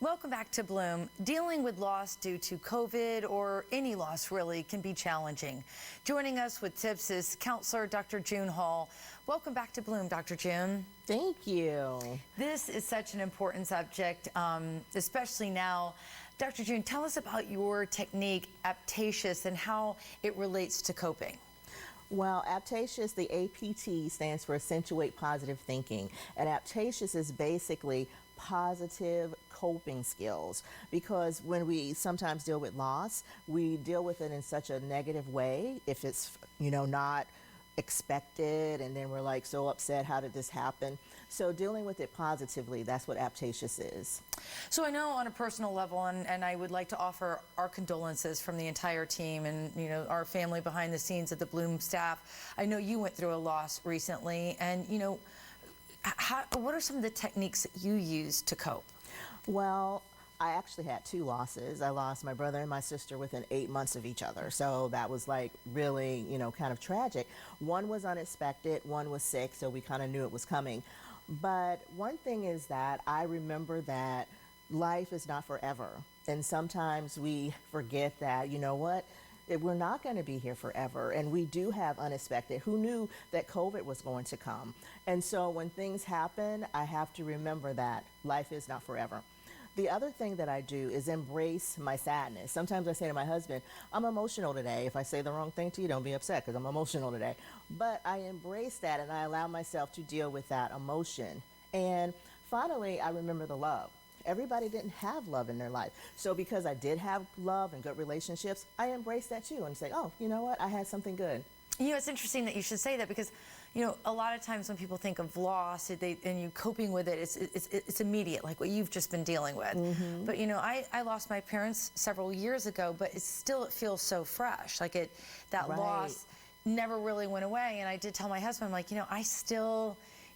Welcome back to Bloom. Dealing with loss due to COVID or any loss really can be challenging. Joining us with tips is counselor Dr. June Hall. Welcome back to Bloom, Dr. June. Thank you. This is such an important subject, especially now. Dr. June, tell us about your technique, Apptacious, and how it relates to coping. Well, Apptacious, the APT stands for Accentuate Positive Thinking, and Apptacious is basically positive coping skills, because when we sometimes deal with loss, we deal with it in such a negative way if it's, not expected, and then we're like so upset, how did this happen? So dealing with it positively, that's what Apptacious is. So I know on a personal level, and I would like to offer our condolences from the entire team and our family behind the scenes of the Bloom staff. I know you went through a loss recently, and what are some of the techniques that you use to cope? Well, I actually had two losses. I lost my brother and my sister within 8 months of each other. So that was like really, kind of tragic. One was unexpected, one was sick, so we kind of knew it was coming. But one thing is that I remember that life is not forever. And sometimes we forget that, we're not going to be here forever, and we do have unexpected. Who knew that COVID was going to come? And so when things happen, I have to remember that life is not forever. The other thing that I do is embrace my sadness. Sometimes I say to my husband, I'm emotional today. If I say the wrong thing to you, don't be upset because I'm emotional today. But I embrace that and I allow myself to deal with that emotion. And finally, I remember the love. Everybody didn't have love in their life. So because I did have love and good relationships, I embrace that too and say, oh, you know what? I had something good. It's interesting that you should say that because, a lot of times when people think of loss and you coping with it, it's immediate, like what you've just been dealing with. Mm-hmm. But, I lost my parents several years ago, but it feels so fresh. Like that Right. loss never really went away. And I did tell my husband, I'm like,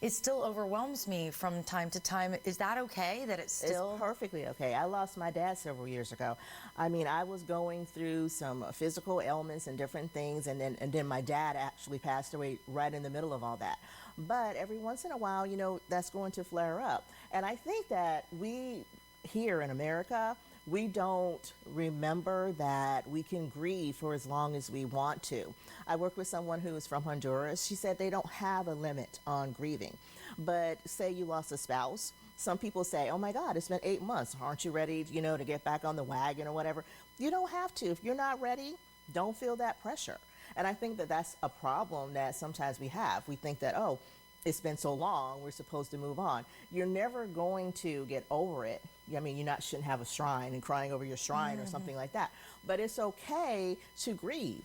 it still overwhelms me from time to time. Is that okay that it's still? It's perfectly okay. I lost my dad several years ago. I mean, I was going through some physical ailments and different things, and then my dad actually passed away right in the middle of all that. But every once in a while, that's going to flare up. And I think that we here in America, we don't remember that we can grieve for as long as we want to. I work with someone who is from Honduras. She said they don't have a limit on grieving. But say you lost a spouse. Some people say, oh my God, it's been 8 months. Aren't you ready, to get back on the wagon or whatever? You don't have to. If you're not ready, don't feel that pressure. And I think that that's a problem that sometimes we have. We think that, oh, it's been so long, we're supposed to move on. You're never going to get over it. I mean, you shouldn't have a shrine and crying over your shrine or something like that. But it's okay to grieve,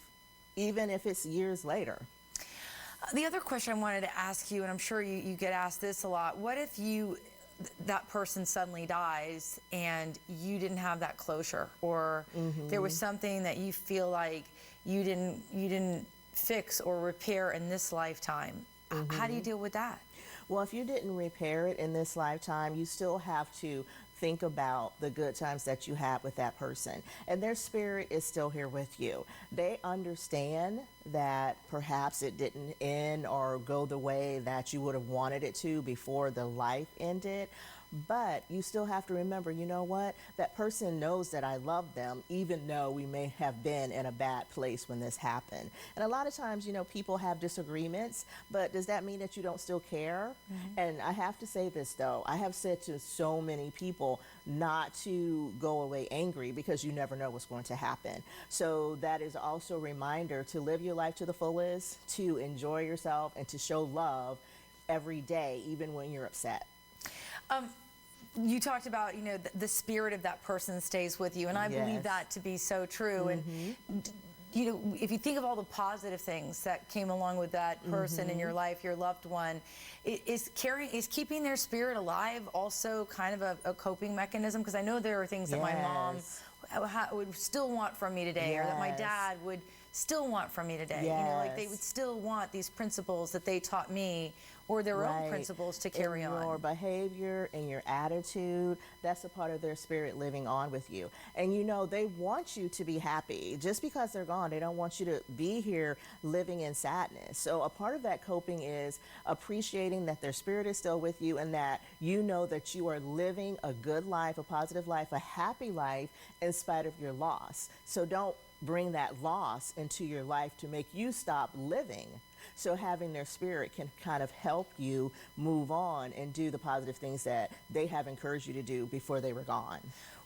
even if it's years later. The other question I wanted to ask you, and I'm sure you get asked this a lot, what if that person suddenly dies and you didn't have that closure, or there was something that you feel like you didn't fix or repair in this lifetime? How do you deal with that? Well, if you didn't repair it in this lifetime, you still have to think about the good times that you had with that person. And their spirit is still here with you. They understand that perhaps it didn't end or go the way that you would have wanted it to before the life ended. But you still have to remember, that person knows that I love them, even though we may have been in a bad place when this happened. And a lot of times, people have disagreements, but does that mean that you don't still care? And I have to say this, though. I have said to so many people not to go away angry because you never know what's going to happen. So that is also a reminder to live your life to the fullest, to enjoy yourself, and to show love every day, even when you're upset. You talked about, the spirit of that person stays with you, and I believe that to be so true. And, if you think of all the positive things that came along with that person in your life, your loved one, is keeping their spirit alive also kind of a coping mechanism? Because I know there are things that my mom would still want from me today, or that my dad would still want from me today. Like they would still want these principles that they taught me or their own Right. principles to carry in on. your behavior and your attitude, that's a part of their spirit living on with you. And you know, they want you to be happy. Just because they're gone, they don't want you to be here living in sadness. So a part of that coping is appreciating that their spirit is still with you and that you know that you are living a good life, a positive life, a happy life in spite of your loss. So don't bring that loss into your life to make you stop living. So having their spirit can kind of help you move on and do the positive things that they have encouraged you to do before they were gone.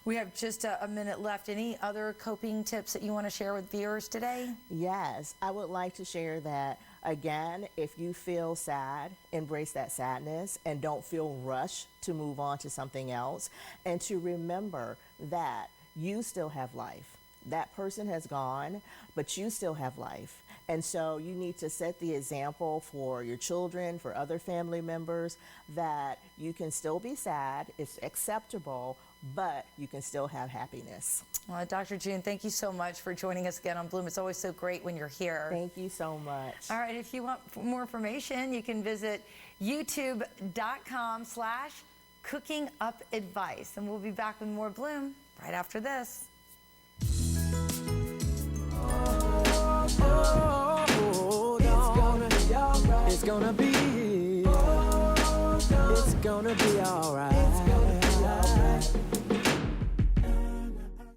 We have just a minute left. Any other coping tips that you want to share with viewers today? Yes, I would like to share that again, if you feel sad, embrace that sadness and don't feel rushed to move on to something else. And to remember that you still have life. That person has gone, but you still have life. And so you need to set the example for your children, for other family members, that you can still be sad, it's acceptable, but you can still have happiness. Well, Dr. June, thank you so much for joining us again on Bloom. It's always so great when you're here. Thank you so much. All right, if you want more information, you can visit youtube.com/cookingupadvice. And we'll be back with more Bloom right after this. It's gonna be alright.